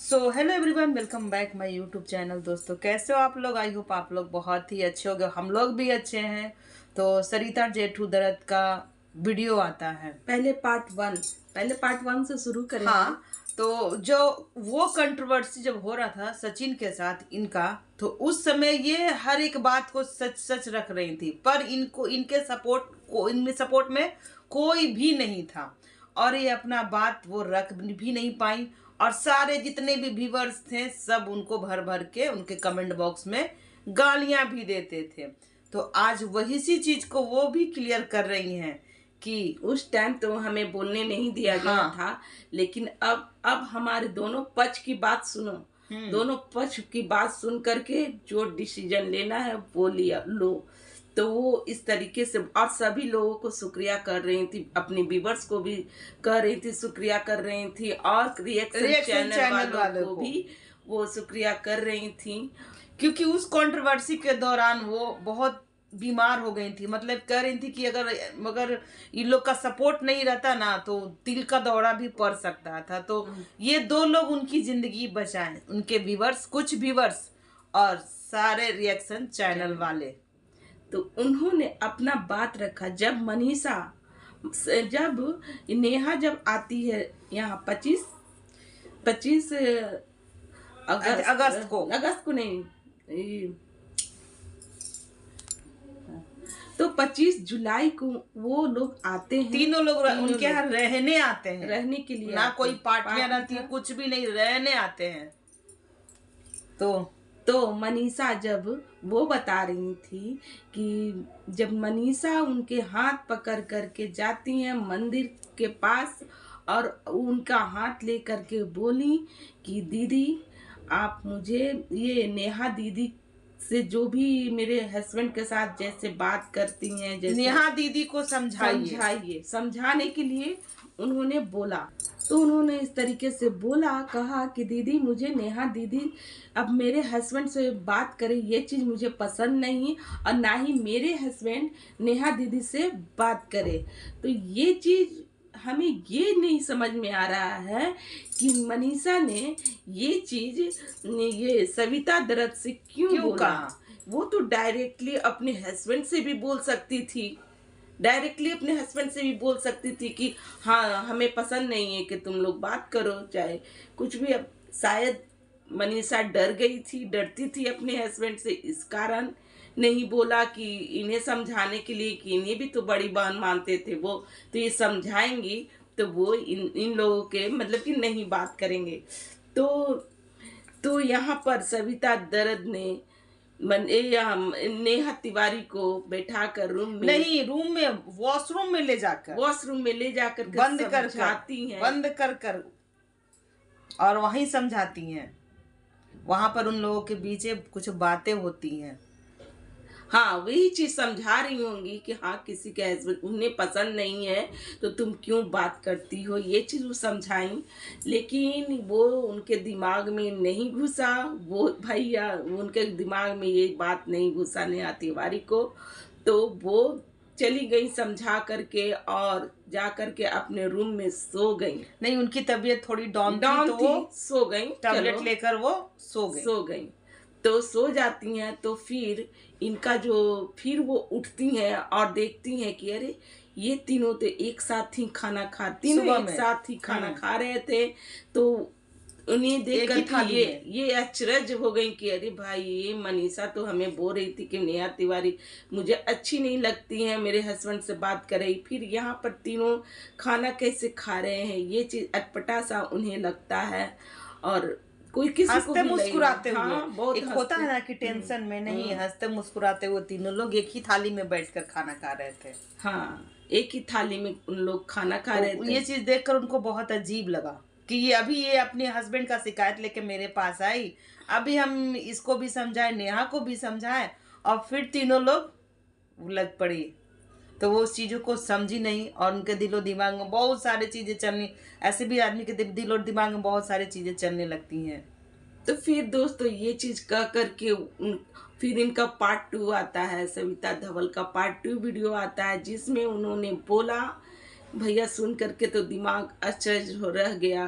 So hello everyone, welcome back my YouTube channel. दोस्तों, कैसे हो आप लोग? आई होप आप लोग बहुत ही अच्छे होंगे। हम लोग भी अच्छे हैं। तो सरिता जेठू दरद का वीडियो आता है। पहले पार्ट वन से शुरू करेंगे। हाँ, तो जो वो कंट्रोवर्सी जब हो रहा था सचिन के साथ इनका, तो उस समय ये हर एक बात को सच सच रख रही थी, पर इनको इनमें सपोर्ट में कोई भी नहीं था और ये अपना बात वो रख भी नहीं पाई। और सारे जितने भी व्यूवर्स थे सब उनको भर भर के उनके कमेंट बॉक्स में गालियां भी देते थे। तो आज वही सी चीज को वो भी क्लियर कर रही हैं कि उस टाइम तो हमें बोलने नहीं दिया गया हाँ। था, लेकिन अब हमारे दोनों पक्ष की बात सुनो। दोनों पक्ष की बात सुन करके जो डिसीजन लेना है वो लिया लो। तो वो इस तरीके से और सभी लोगों को शुक्रिया कर रही थी, अपने व्यूवर्स को भी कर रही थी, शुक्रिया कर रही थी, और रिएक्शन चैनल वालों को भी वो शुक्रिया कर रही थी। क्योंकि उस कंट्रोवर्सी के दौरान वो बहुत बीमार हो गई थी। मतलब कह रही थी कि अगर इन लोग का सपोर्ट नहीं रहता ना तो दिल का दौरा भी पड़ सकता था। तो ये दो लोग उनकी जिंदगी बचाएं, उनके व्यूवर्स, कुछ व्यूवर्स और सारे रिएक्शन चैनल वाले। तो उन्होंने अपना बात रखा। जब नेहा जब आती है यहाँ 25 अगस्त को नहीं, तो 25 जुलाई को वो लोग आते हैं। तीनों लोग उनके यहाँ रहने आते हैं, रहने के लिए ना कोई पार्टियां रहती, कुछ भी नहीं, रहने आते हैं। तो मनीषा जब वो बता रही थी कि जब मनीषा उनके हाथ पकड़ करके जाती हैं मंदिर के पास और उनका हाथ ले करके बोली कि दीदी आप मुझे ये नेहा दीदी से जो भी मेरे हस्बैंड के साथ जैसे बात करती हैं, जैसे नेहा दीदी को समझाइए। समझाने के लिए उन्होंने बोला। तो उन्होंने इस तरीके से बोला, कहा कि दीदी मुझे नेहा दीदी अब मेरे हस्बैंड से बात करे, ये चीज़ मुझे पसंद नहीं, और ना ही मेरे हस्बैंड नेहा दीदी से बात करे। तो ये चीज़ हमें ये नहीं समझ में आ रहा है कि मनीषा ने ये चीज़ ये सविता दरद से क्यों कहा। वो तो डायरेक्टली अपने हस्बैंड से भी बोल सकती थी, डायरेक्टली अपने हस्बैंड से भी बोल सकती थी कि हाँ हमें पसंद नहीं है कि तुम लोग बात करो, चाहे कुछ भी। अब शायद मनीषा डरती थी अपने हस्बैंड से, इस कारण नहीं बोला कि इन्हें समझाने के लिए कि इन्हें भी तो बड़ी बहन मानते थे वो, तो ये समझाएंगी तो वो इन लोगों के मतलब कि नहीं बात करेंगे। तो यहाँ पर सविता दरद ने नेहा तिवारी को बैठा कर रूम में वॉशरूम में ले जाकर बंद कर और वहीं समझाती हैं। वहां पर उन लोगों के बीच कुछ बातें होती हैं। हाँ, वही चीज समझा रही होंगी कि हाँ किसी के हस्बैंड उन्हें पसंद नहीं है तो तुम क्यों बात करती हो, ये चीज वो समझाई। लेकिन वो उनके दिमाग में नहीं घुसा, वो भैया उनके दिमाग में ये बात नहीं घुसा नेहा तिवारी को। तो वो चली गई समझा करके और जा करके अपने रूम में सो गई। नहीं, उनकी तबीयत थोड़ी डाउन थी तो वो सो गई, टैबलेट लेकर वो सो गई। तो सो जाती हैं। तो फिर वो उठती हैं और देखती हैं कि अरे ये तीनों तो एक साथ ही खाना खा रहे थे। तो उन्हें देख कर ये अचरज हो गई कि अरे भाई ये मनीषा तो हमें बोल रही थी कि नेहा तिवारी मुझे अच्छी नहीं लगती है, मेरे हस्बैंड से बात कर रही, फिर यहाँ पर तीनों खाना कैसे खा रहे हैं, ये चीज अटपटा सा उन्हें लगता है। और कोई किसी को भी मुस्कुराते हुए, बहुत एक होता है ना कि टेंशन में नहीं, हंसते मुस्कुराते हुए तीनों लोग एक ही थाली में बैठकर खाना खा रहे थे। हाँ, एक ही थाली में उन लोग खाना खा रहे थे। ये चीज देखकर उनको बहुत अजीब लगा कि ये अपने हस्बैंड का शिकायत लेके मेरे पास आई। अभी हम इसको भी समझाए, नेहा को भी समझाए, और फिर तीनों लोग लग पड़ी। तो वो उस चीज़ों को समझी नहीं और उनके दिलो दिमाग में बहुत सारी चीज़ें चलनी, ऐसे भी आदमी के दिल और दिमाग में बहुत सारी चीज़ें चलने लगती हैं। तो फिर दोस्तों ये चीज़ कह करके फिर इनका पार्ट 2 आता है, सविता धवल का पार्ट 2 वीडियो आता है, जिसमें उन्होंने बोला, भैया सुन करके तो दिमाग अचरज हो रह गया।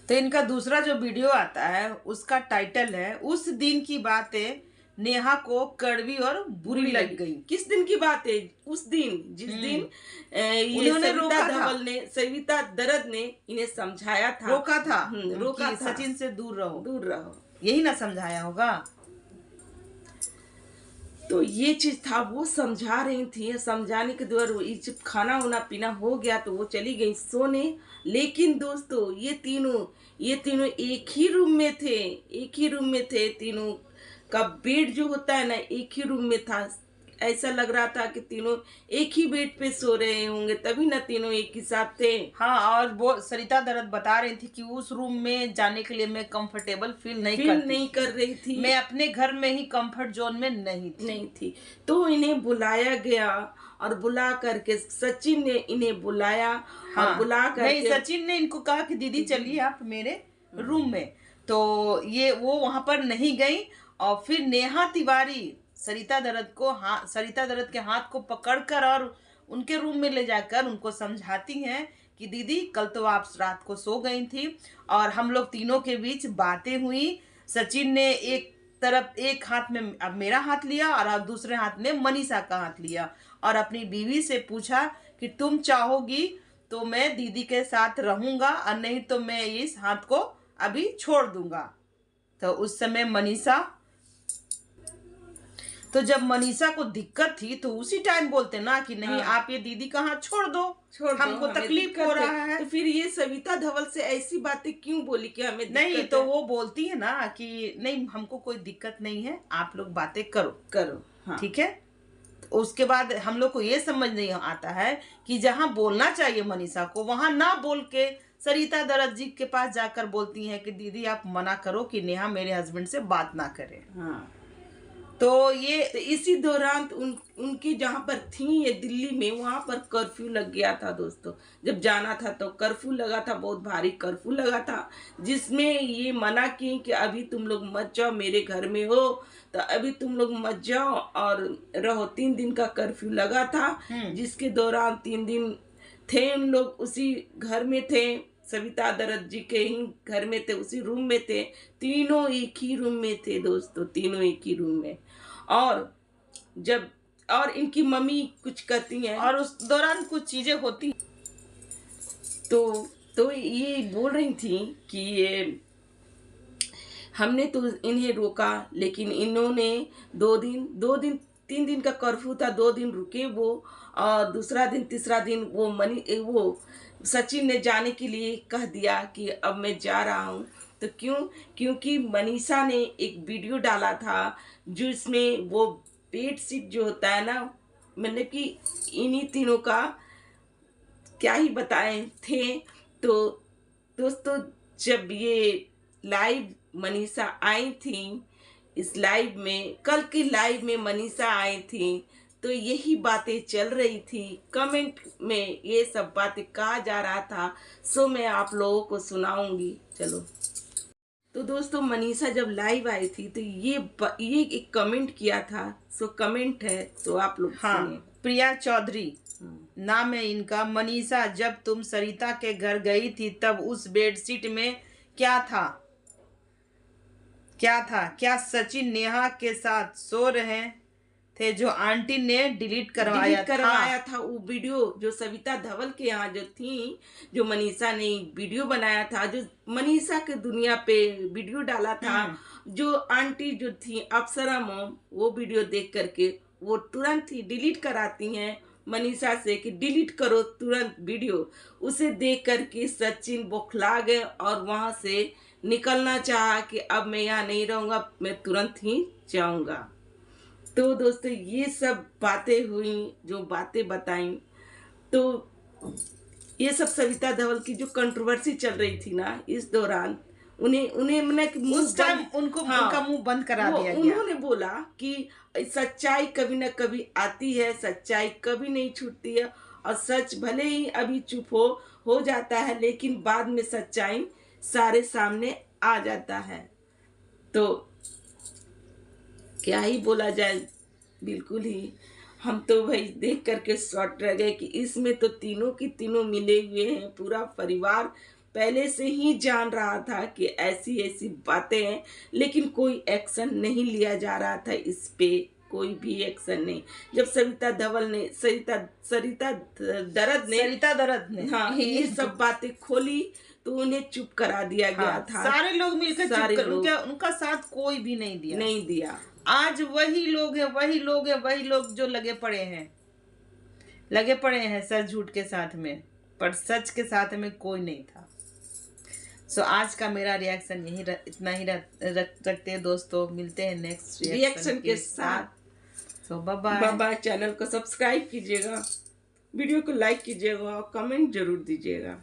तो इनका दूसरा जो वीडियो आता है उसका टाइटल है उस दिन की बातें नेहा को कड़वी और बुरी लग गई। किस दिन की बात है? उस दिन जिस दिन ये उन्होंने सविता रोका था। धवल ने, सविता दरद ने इन्हें समझाया था, रोका था रोका कि था, सचिन से दूर रहो, दूर रहो, यही ना समझाया होगा। तो ये चीज था, वो समझा रही थी। समझाने के दौरान जब खाना वाना पीना हो गया तो वो चली गई सोने। लेकिन दोस्तों ये तीनों एक ही रूम में थे, एक ही रूम में थे। तीनों का बेड जो होता है ना, एक ही रूम में था। ऐसा लग रहा था कि तीनों एक ही बेड पे सो रहे होंगे, तभी ना तीनों एक ही साथ थे। हाँ, और वो सरिता दरद बता रही थी कि उस रूम में जाने के लिए मैं कंफर्टेबल फील नहीं कर रही थी। मैं अपने घर में ही कंफर्ट जोन में नहीं थी। तो इन्हें बुलाया गया और बुला करके सचिन ने इन्हें बुलाया। हाँ, और बुला करके नहीं, सचिन ने इनको कहा कि दीदी चलिए आप मेरे रूम में। तो ये वो वहां पर नहीं गई। और फिर नेहा तिवारी सरिता दरद के हाथ को पकड़कर और उनके रूम में ले जाकर उनको समझाती हैं कि दीदी कल तो आप रात को सो गई थी और हम लोग तीनों के बीच बातें हुई। सचिन ने एक हाथ में अब मेरा हाथ लिया और अब दूसरे हाथ में मनीषा का हाथ लिया और अपनी बीवी से पूछा कि तुम चाहोगी तो मैं दीदी के साथ रहूंगा और नहीं तो मैं इस हाथ को अभी छोड़ दूंगा। तो उस समय जब मनीषा को दिक्कत थी तो उसी टाइम बोलते ना कि नहीं, हाँ। आप ये दीदी का हाथ छोड़ दो, हमको हमें तकलीफ दिक्कत हो रहा है। तो फिर ये सविता धवल से ऐसी बातें क्यों बोली कि हमें नहीं, दिक्कत तो है? वो बोलती है ना कि नहीं, हमको कोई दिक्कत नहीं है, आप लोग बातें करो। हाँ। ठीक है। तो उसके बाद हम लोग को ये समझ नहीं आता है कि जहाँ बोलना चाहिए मनीषा को वहां ना बोल के सरिता दरद जी के पास जाकर बोलती हैं कि दीदी आप मना करो कि नेहा मेरे हस्बैंड से बात ना करे। हाँ। तो ये तो इसी दौरान उनकी जहाँ पर थी ये दिल्ली में, वहां पर कर्फ्यू लग गया था दोस्तों। जब जाना था तो कर्फ्यू लगा था, बहुत भारी कर्फ्यू लगा था, जिसमें ये मना की कि अभी तुम लोग मत जाओ, मेरे घर में हो तो अभी तुम लोग मत जाओ और रहो। 3 दिन का कर्फ्यू लगा था, जिसके दौरान 3 दिन थे उन लोग उसी घर में थे। सविता दरद जी के ही घर में थे, उसी रूम में थे। तीनों एक ही रूम में थे दोस्तों, तीनों एक ही रूम में। और इनकी मम्मी कुछ कहती हैं और उस दौरान कुछ चीजें होती तो ये बोल रही थी कि ये हमने तो इन्हें रोका, लेकिन इन्होंने 3 दिन का कर्फ्यू था, 2 दिन रुके वो। और दूसरा दिन तीसरा दिन वो सचिन ने जाने के लिए कह दिया कि अब मैं जा रहा हूँ। तो क्योंकि मनीषा ने एक वीडियो डाला था जिसमें वो बेडशीट जो होता है ना, मतलब कि इन्हीं तीनों का क्या ही बताए थे। तो दोस्तों जब ये लाइव मनीषा आई थी, इस लाइव में, कल की लाइव में मनीषा आई थी, तो यही बातें चल रही थी। कमेंट में ये सब बातें कहा जा रहा था, सो मैं आप लोगों को सुनाऊंगी। चलो, तो दोस्तों मनीषा जब लाइव आई थी तो ये एक कमेंट किया था, सो कमेंट है, तो आप लोग सुनिए। प्रिया चौधरी नाम है इनका। मनीषा, जब तुम सरिता के घर गई थी तब उस बेडशीट में क्या था? क्या सचिन नेहा के साथ सो रहे थे जो आंटी ने डिलीट करवाया था वो वीडियो जो सविता धवल के यहाँ जो थी, जो मनीषा ने वीडियो बनाया था, जो मनीषा के दुनिया पे वीडियो डाला था, जो आंटी जो थी अप्सरा मोम, वो वीडियो देख करके वो तुरंत ही डिलीट कराती हैं मनीषा से कि डिलीट करो तुरंत वीडियो। उसे देख करके सचिन बौखला गए और वहां से निकलना चाहा कि अब मैं यहाँ नहीं रहूँगा, मैं तुरंत ही जाऊँगा। तो दोस्तों ये सब बातें हुई, जो बातें बताई, तो ये सब सविता धवल की जो कंट्रोवर्सी चल रही थी ना, इस दौरान उन्हें मैंने उस टाइम उनका मुंह बंद करा दिया गया। उन्होंने बोला कि सच्चाई कभी न कभी आती है, सच्चाई कभी नहीं छूटती है, और सच भले ही अभी चुप हो जाता है, लेकिन बाद में सच्चाई सारे सामने आ जाता है। तो क्या ही बोला जाए, बिल्कुल ही हम तो भाई देख करके शॉर्ट रह गए कि इसमें तो तीनों की तीनों मिले हुए हैं, पूरा परिवार पहले से ही जान रहा था कि ऐसी ऐसी बातें हैं, लेकिन कोई एक्शन नहीं लिया जा रहा था इस पे, कोई भी एक्शन नहीं। जब सरिता दरद ने हाँ ये सब बातें खोली तो उन्हें चुप करा दिया गया था। सारे लोग मिलकर सारे चुप कर, लोग उनका साथ कोई भी नहीं दिया। आज वही लोग जो लगे पड़े हैं सच झूठ के साथ में, पर सच के साथ में कोई नहीं था। सो आज का मेरा रिएक्शन इतना ही रखते हैं दोस्तों। मिलते हैं नेक्स्ट रिएक्शन के साथ। सो बाय बाय। चैनल को सब्सक्राइब कीजिएगा, वीडियो को लाइक कीजिएगा और कमेंट जरूर दीजिएगा।